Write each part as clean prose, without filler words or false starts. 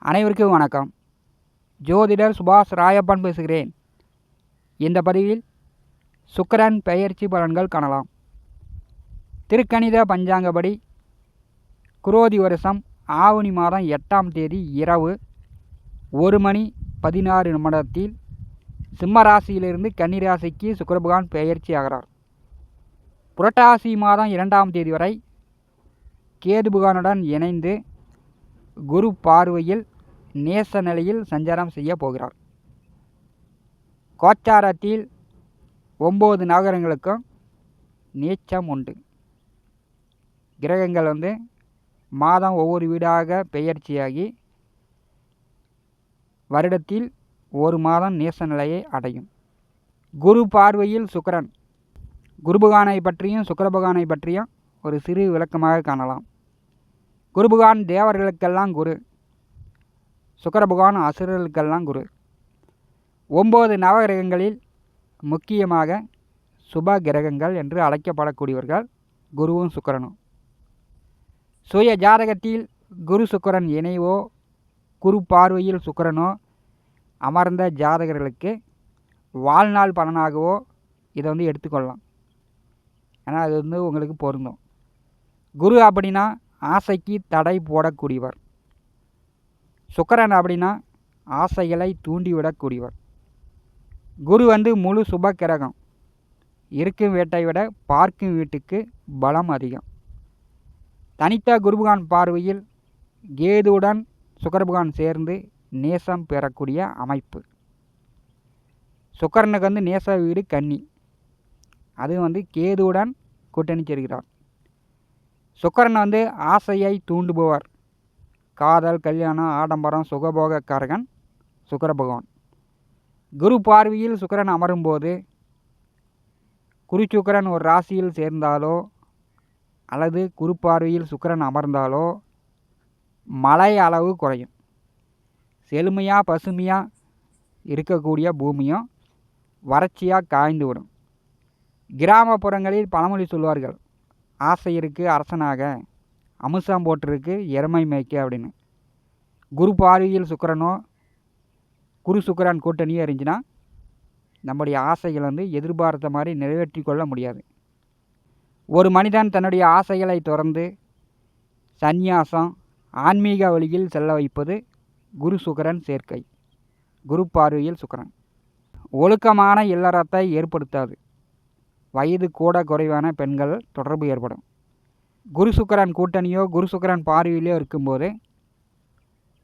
அனைவருக்கும் வணக்கம். ஜோதிடர் சுபாஷ் ராயப்பன் பேசுகிறேன். இந்த பதிவில் சுக்கிரன் பெயர்ச்சி பலன்கள் காணலாம். திருக்கணித பஞ்சாங்கப்படி குரோதி வருஷம் ஆவணி மாதம் 8ஆம் தேதி இரவு 1:16 சிம்ம ராசியிலிருந்து கன்னி ராசிக்கு சுக்கிர பகவான் பெயர்ச்சி ஆகிறார். புரட்டாசி மாதம் 2ஆம் தேதி வரை கேது பகவானுடன் இணைந்து குரு பார்வையில் நேச நிலையில் சஞ்சாரம் செய்ய போகிறார். கோச்சாரத்தில் 9 நகரங்களுக்கும் நீச்சம் உண்டு. கிரகங்கள் மாதம் ஒவ்வொரு வீடாக பெயர்ச்சியாகி வருடத்தில் ஒரு மாதம் நேச நிலையை அடையும். குரு பார்வையில் சுக்கிரன். குரு பகவானை பற்றியும் சுக்கிர பகவானை பற்றியும் ஒரு சிறு விளக்கமாக காணலாம். குரு பகவான் தேவர்களுக்கெல்லாம் குரு, சுக்கிர பகவான் அசுரர்களுக்கெல்லாம் குரு. 9 நவகிரகங்களில் முக்கியமாக சுப கிரகங்கள் என்று அழைக்கப்படக்கூடியவர்கள் குருவும் சுக்கிரனும். சுய ஜாதகத்தில் குரு சுக்கிரன் இணைவோ குரு பார்வையில் சுக்கிரனோ அமர்ந்த ஜாதகர்களுக்கு வாழ்நாள் பலனாகவோ இதை எடுத்துக்கொள்ளலாம். ஏன்னா அது உங்களுக்கு பொருந்தும். குரு அப்படின்னா ஆசைக்கு தடை போடக்கூடியவர். சுக்கிரன் அப்படின்னா ஆசைகளை தூண்டிவிடக்கூடியவர். குரு முழு சுப கிரகம். இருக்கும் வீட்டை விட பார்க்கும் வீட்டுக்கு பலம் அதிகம். தனித்த குருபகான் பார்வையில் கேதுவுடன் சுக்கிரபகான் சேர்ந்து நேசம் பெறக்கூடிய அமைப்பு. சுக்கிரனுக்கு நேச வீடு கன்னி. அது கேதுவுடன் கூட்டணி சேர்கிறார். சுக்கிரன் ஆசையை தூண்டுபவர். காதல், கல்யாணம், ஆடம்பரம், சுகபோக காரகன் சுக்கிர பகவான். குரு பார்வையில் சுக்கிரன் அமரும்போது குரு சுக்கிரன் ஒரு ராசியில் சேர்ந்தாலோ அல்லது குரு பார்வையில் சுக்கிரன் அமர்ந்தாலோ மழை அளவு குறையும். செழுமையாக பசுமையாக இருக்கக்கூடிய பூமியும் வறட்சியாக காய்ந்து விடும். கிராமப்புறங்களில் பழமொழி சொல்வார்கள், ஆசை இருக்கு அரசனாக, அமுசம் போட்டிருக்கு எருமை மேய்க்க அப்படின்னு. குரு பார்வையில் சுக்கிரனோ குரு சுக்கிரன் கூட்டணியோ இருந்துச்சுன்னா நம்முடைய ஆசைகள் எதிர்பார்த்த மாதிரி நிறைவேற்றி கொள்ள முடியாது. ஒரு மனிதன் தன்னுடைய ஆசைகளை தொடர்ந்து சந்நியாசம், ஆன்மீக வழியில் செல்ல வைப்பது குரு சுக்கிரன் சேர்க்கை. குரு பார்வையில் சுக்கிரன் ஒழுக்கமான இல்லறத்தை ஏற்படுத்தாது. வயது கூட குறைவான பெண்கள் தொடர்பு ஏற்படும். குரு சுக்கிரன் கூட்டணியோ குரு சுக்கிரன் பார்வையிலோ இருக்கும்போது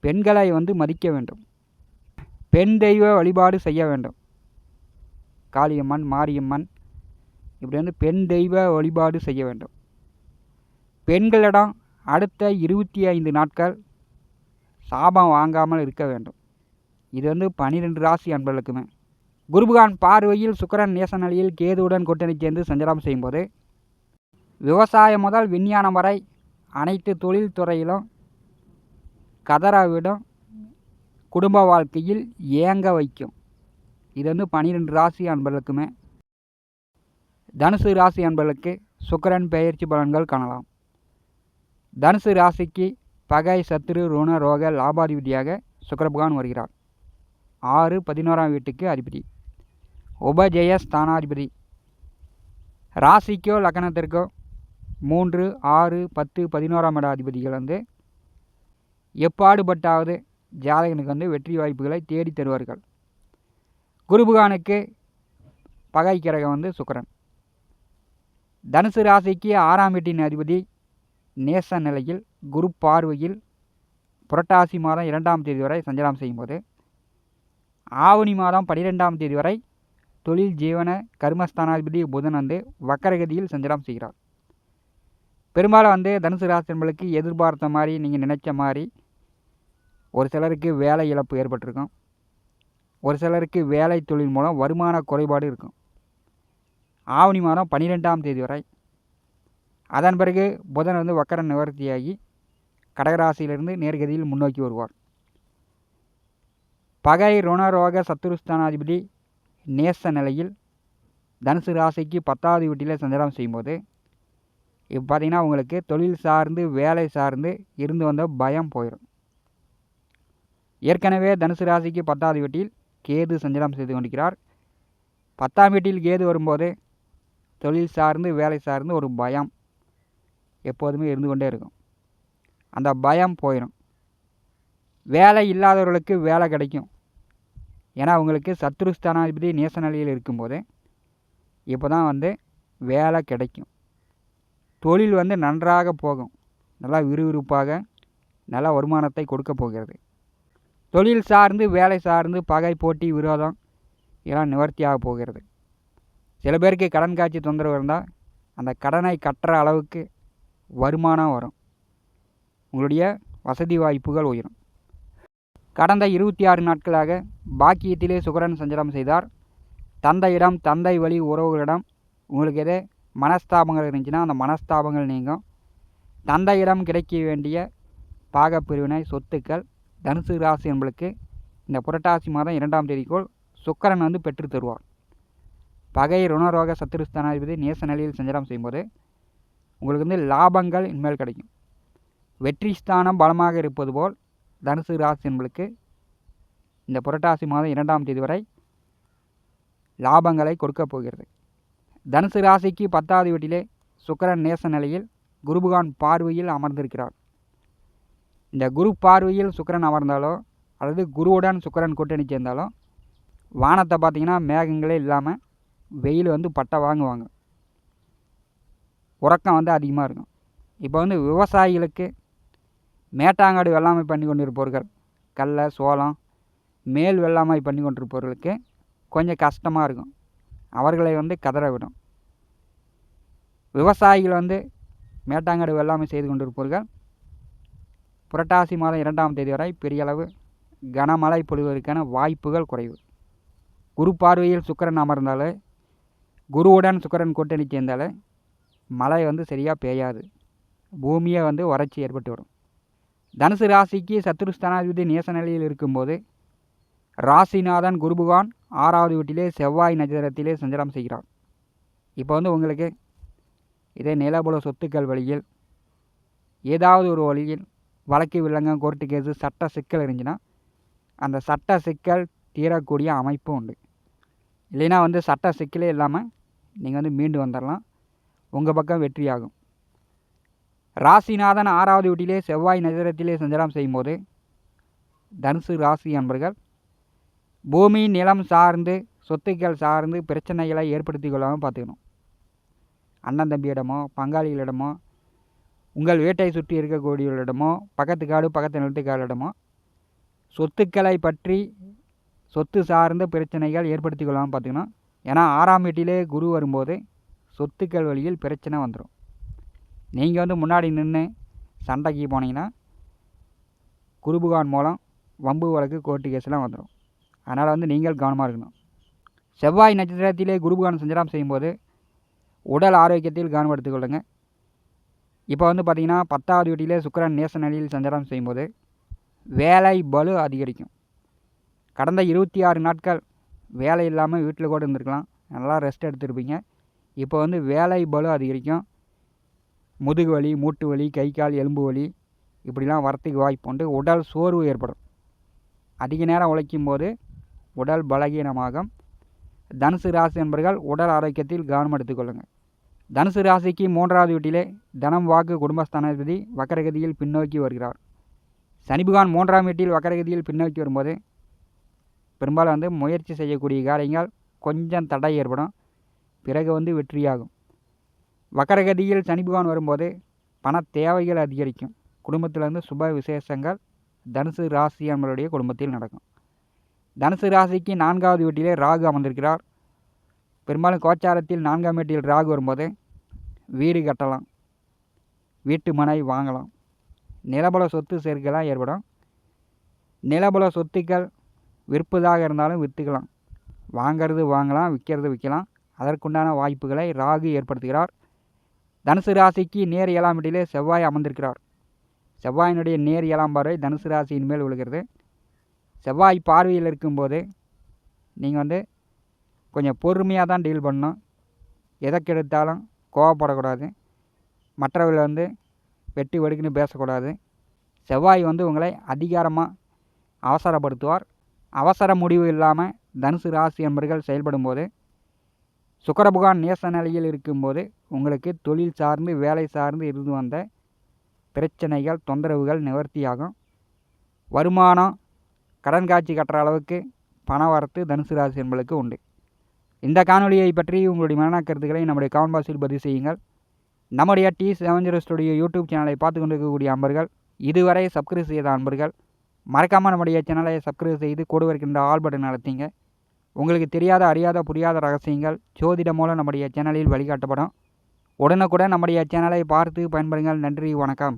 பெண்களை மதிக்க வேண்டும். பெண் தெய்வ வழிபாடு செய்ய வேண்டும். காளியம்மன், மாரியம்மன் இப்படி பெண் தெய்வ வழிபாடு செய்ய வேண்டும். பெண்களிடம் அடுத்த 25 நாட்கள் சாபம் வாங்காமல் இருக்க வேண்டும். இது 12 ராசி அன்பர்களுக்குமே. குருபகான் பார்வையில் சுக்கிரன் நேச நிலையில் கேதுவுடன் கூட்டணி சேர்ந்து சஞ்சாரம் செய்யும்போது விவசாயம் முதல் விஞ்ஞானம் வரை அனைத்து தொழில் துறையிலும் கதறவிடும். குடும்ப வாழ்க்கையில் ஏங்க வைக்கும். இது 12 ராசி அன்பர்களுக்குமே. தனுசு ராசி அன்பர்களுக்கு சுக்கிரன் பெயர்ச்சி பலன்கள் காணலாம். தனுசு ராசிக்கு பகை, சத்துரு, ருண, ரோக, லாபாதிபதியாக சுக்கிர பகவான் வருகிறார். 6, 11ஆம் வீட்டுக்கு அதிபதி, உபஜெய ஸ்தானாதிபதி. ராசிக்கோ லக்னத்திற்கோ 3, 6, 10, 11ஆம் இட அதிபதிகள் எப்பாடுபட்டாவது ஜாதகனுக்கு வெற்றி வாய்ப்புகளை தேடி தருவார்கள். குருபகானுக்கு பகை கிரகம் சுக்கிரன். தனுசு ராசிக்கு 6ஆம் வீட்டின் அதிபதி நேச நிலையில் குரு பார்வையில் புரட்டாசி மாதம் 2ஆம் தேதி வரை சஞ்சாரம் செய்யும்போது ஆவணி மாதம் 12ஆம் தேதி வரை தொழில், ஜீவன, கர்மஸ்தானாதிபதி புதன் வக்கரகதியில் சஞ்சாரம் செய்கிறார். பெரும்பாலும் தனுசு ராசி என்பளுக்கு எதிர்பார்த்த மாதிரி, நீங்கள் நினைச்ச மாதிரி ஒரு சிலருக்கு வேலை இழப்பு ஏற்பட்டிருக்கும். ஒரு சிலருக்கு வேலை தொழில் மூலம் வருமான குறைபாடு இருக்கும். ஆவணி மாதம் 12ஆம் தேதி வரை. அதன் பிறகு புதன் வக்கர நிவர்த்தியாகி கடகராசியிலிருந்து நேர்கதியில் முன்னோக்கி வருவார். பகை, ருணரோக, சத்துருஸ்தானாதிபதி நேச நிலையில் தனுசு ராசிக்கு 10வது வீட்டிலே சஞ்சாரம் செய்யும்போது இப்போ பார்த்தீங்கன்னா உங்களுக்கு தொழில் சார்ந்து வேலை சார்ந்து இருந்து வந்த பயம் போயிடும். ஏற்கனவே தனுசு ராசிக்கு 10வது வீட்டில் கேது சஞ்சாரம் செய்து கொண்டிருக்கிறார். 10ஆம் வீட்டில் கேது வரும்போது தொழில் சார்ந்து வேலை சார்ந்து ஒரு பயம் எப்போதுமே இருந்து கொண்டே இருக்கும். அந்த பயம் போயிடும். வேலை இல்லாதவர்களுக்கு வேலை கிடைக்கும். ஏன்னா அவங்களுக்கு சத்ருஸ்தானாதிபதி நேச நிலையில் இருக்கும்போது இப்போ தான் வந்து வேலை கிடைக்கும். தொழில் வந்து நன்றாக போகும். நல்லா விறுவிறுப்பாக நல்ல வருமானத்தை கொடுக்க போகிறது. தொழில் சார்ந்து வேலை சார்ந்து பகை போட்டி விரோதம் இதெல்லாம் நிவர்த்தியாக போகிறது. சில பேருக்கு கடன் காட்சி தொந்தரவு இருந்தால் அந்த கடனை கட்டுற அளவுக்கு வருமானம் வரும். உங்களுடைய வசதி வாய்ப்புகள் உயரும். கடந்த 26 நாட்களாக பாக்கியத்திலே சுக்கிரன் சஞ்சாரம் செய்தார். தந்தையிடம் தந்தை வழி உறவுகளிடம் உங்களுக்கு எதே மனஸ்தாபங்கள் இருந்துச்சுன்னா அந்த மனஸ்தாபங்கள் நீங்கும். தந்தையிடம் கிடைக்க வேண்டிய பாகப்பிரிவினை சொத்துக்கள் தனுசு ராசி என்பளுக்கு இந்த புரட்டாசி மாதம் 2ஆம் தேதிக்குள் சுக்கிரன் வந்து பெற்று தருவார். பகை ருணரோக சத்துருஸ்தானாதிபதி நேச நிலையில் சஞ்சாரம் செய்யும்போது உங்களுக்கு வந்து லாபங்கள் இனிமேல் கிடைக்கும். வெற்றி ஸ்தானம் பலமாக இருப்பது போல் தனுசு ராசி என்பளுக்கு இந்த புரட்டாசி மாதம் 2ஆம் தேதி வரை லாபங்களை கொடுக்க போகிறது. தனுசு ராசிக்கு 10வது வீட்டிலே சுக்கிரன் நேச நிலையில் குருபகவான் பார்வையில் அமர்ந்திருக்கிறார். இந்த குரு பார்வையில் சுக்கிரன் அமர்ந்தாலோ அல்லது குருவுடன் சுக்கிரன் கூட்டணி சேர்ந்தாலோ வானத்தை பார்த்திங்கன்னா மேகங்களே இல்லாமல் வெயில் வந்து பட்டை வாங்குவாங்க. உறக்கம் வந்து அதிகமாக இருக்கும். இப்போ வந்து விவசாயிகளுக்கு மேட்டாங்காடு வெள்ளாமை பண்ணி கொண்டிருப்பவர்கள், கடலை சோளம் மேல் வெள்ளாமை பண்ணி கொண்டிருப்பவர்களுக்கு கொஞ்சம் கஷ்டமாக இருக்கும். அவர்களை வந்து கதற விடும். விவசாயிகள் வந்து மேட்டாங்காடு வெள்ளாமை செய்து கொண்டிருப்பவர்கள் புரட்டாசி மாதம் 2ஆம் தேதி வரை பெரிய அளவு கனமழை பொழிவதற்கான வாய்ப்புகள் குறைவு. குரு பார்வையில் சுக்கிரன் அமர்ந்தாலே, குருவுடன் சுக்கிரன் கூட்டணி சேர்ந்தாலே மழை வந்து சரியாக பெய்யாது. பூமியை வந்து வறட்சி ஏற்பட்டு வரும். தனுசு ராசிக்கு சத்துருஸ்தானாதிபதி நேச நிலையில் இருக்கும்போது ராசிநாதன் குருபகவான் 6வது வீட்டிலே செவ்வாய் நட்சத்திரத்திலே சஞ்சாரம் செய்கிறார். இப்போ வந்து உங்களுக்கு இதே நிலபுல சொத்துக்கள் வழியில் ஏதாவது ஒரு வழியில் வழக்கு வில்லங்கம் கோர்ட்டு கேஸு சட்ட சிக்கல் இருந்துச்சுன்னா அந்த சட்ட சிக்கல் தீரக்கூடிய அமைப்பு உண்டு. இல்லைன்னா வந்து சட்ட சிக்கலே இல்லாமல் நீங்கள் வந்து மீண்டு வந்துடலாம். உங்கள் பக்கம் வெற்றியாகும். ராசிநாதன் 6வது வீட்டிலே செவ்வாய் நட்சத்திரத்திலே சஞ்சாரம் செய்யும்போது தனுசு ராசி அன்பர்கள் பூமி நிலம் சார்ந்து சொத்துக்கள் சார்ந்து பிரச்சனைகளை ஏற்படுத்தி கொள்ளாமல் பார்த்துக்கணும். அண்ணன் தம்பியிடமோ பங்காளிகளிடமோ உங்கள் வீட்டை சுற்றி இருக்கக்கூடியவர்களிடமோ பக்கத்து காடு பக்கத்து நிலத்துக்காரிடமோ சொத்துக்களை பற்றி சொத்து சார்ந்த பிரச்சனைகள் ஏற்படுத்தி கொள்ளாமல் பார்த்துக்கணும். ஏன்னா 6ஆம் வீட்டிலே குரு வரும்போது சொத்துக்கள் வழியில் பிரச்சனை வந்துடும். நீங்கள் வந்து முன்னாடி நின்று சண்டைக்கு போனீங்கன்னா குருபகவான் மூலம் வம்பு வழக்கு கோர்ட்டு கேஸ்லாம் வந்துடும். அதனால் வந்து நீங்கள் கவனமாக இருக்கணும். செவ்வாய் நட்சத்திரத்திலே குருபகவான் சஞ்சாரம் செய்யும்போது உடல் ஆரோக்கியத்தில் கவனம் எடுத்துக்கொள்ளுங்க. இப்போ வந்து பார்த்திங்கன்னா 10வது வீட்டிலே சுக்கிரன் நேச நிலையில் சஞ்சாரம் செய்யும்போது வேலை பளு அதிகரிக்கும். கடந்த 26 நாட்கள் வேலை இல்லாமல் வீட்டில் கூட இருந்திருக்கலாம். நல்லா ரெஸ்ட் எடுத்துருப்பீங்க. இப்போ வந்து வேலை பளு அதிகரிக்கும். முதுகு வலி, மூட்டு வலி, கை கால் எலும்பு வலி இப்படிலாம் வரத்துக்கு வாய்ப்பு உண்டு. உடல் சோர்வு ஏற்படும். அதிக நேரம் உழைக்கும் போது உடல் பலகீனமாகும். தனுசு ராசி என்பவர்கள் உடல் ஆரோக்கியத்தில் கவனம் எடுத்துக்கொள்ளுங்கள். தனுசு ராசிக்கு 3வது வீட்டிலே தனம் வாக்கு குடும்பஸ்தானாதிபதி வக்கரகதியில் பின்னோக்கி வருகிறார். சனி பகவான் 3ஆம் வீட்டில் வக்கரகதியில் பின்னோக்கி வரும்போது பெரும்பாலும் வந்து முயற்சி செய்யக்கூடிய காரியங்கள் கொஞ்சம் தடை ஏற்படும். பிறகு வந்து வெற்றியாகும். வக்கரகதியில் சனி பகவான் வரும்போது பண தேவைகள் அதிகரிக்கும். குடும்பத்திலிருந்து சுப விசேஷங்கள் தனுசு ராசி என்பவருடைய குடும்பத்தில் நடக்கும். தனுசு ராசிக்கு 4வது வீட்டிலே ராகு அமர்ந்திருக்கிறார். பெரும்பாலும் கோச்சாரத்தில் 4ஆம் வீட்டில் ராகு வரும்போது வீடு கட்டலாம், வீட்டு மனை வாங்கலாம், நிலபல சொத்து சேர்க்கைலாம் ஏற்படும். நிலபல சொத்துக்கள் விற்பதாக இருந்தாலும் விற்றுக்கலாம். வாங்கிறது வாங்கலாம், விற்கிறது விற்கலாம். அதற்குண்டான வாய்ப்புகளை ராகு ஏற்படுத்துகிறார். தனுசு ராசிக்கு நேர் 7ஆம் வீட்டிலே செவ்வாய் அமர்ந்திருக்கிறார். செவ்வாயினுடைய நேர் 7ஆம் பார்வை தனுசு ராசியின் மேல் விழுகிறது. செவ்வாய் பார்வையில் இருக்கும்போது நீங்கள் வந்து கொஞ்சம் பொறுமையாக தான் டீல் பண்ணணும். எதற்கு எடுத்தாலும் கோவப்படக்கூடாது. மற்றவர்கள் வந்து வெட்டி வெடுக்குன்னு பேசக்கூடாது. செவ்வாய் வந்து உங்களை அதிகாரமாக அவசரப்படுத்துவார். அவசர முடிவு இல்லாமல் தனுசு ராசி என்பர்கள் செயல்படும்போது சுக்கிர பகவான் நேச நிலையில் இருக்கும்போது உங்களுக்கு தொழில் சார்ந்து வேலை சார்ந்து இருந்து வந்த பிரச்சனைகள் தொந்தரவுகள் நிவர்த்தியாகும். வருமானம் கடன் காட்சி கட்டுற அளவுக்கு பண வரத்து தனுசு ராசி என்பளுக்கு உண்டு. இந்த காணொலியை பற்றி உங்களுடைய மன கருத்துக்களை நம்முடைய கமெண்ட் பாக்ஸில் பதிவு செய்யுங்கள். நம்முடைய T70 ஸ்டுடியோ யூடியூப் சேனலை பார்த்து கொண்டிருக்கக்கூடிய அன்பர்கள், இதுவரை சப்ஸ்கிரைப் செய்த அன்பர்கள் மறக்காமல் நம்முடைய சேனலை சப்ஸ்கிரைப் செய்து கூட இருக்கின்ற ஆல் பட்டன் அழுத்திங்க. உங்களுக்கு தெரியாத அறியாத புரியாத ரகசியங்கள் ஜோதிடம் மூலம் நம்முடைய சேனலில் வழிகாட்டப்படும். உடனுக்குடன் நம்முடைய சேனலை பார்த்து பயன்பெறுங்கள். நன்றி, வணக்கம்.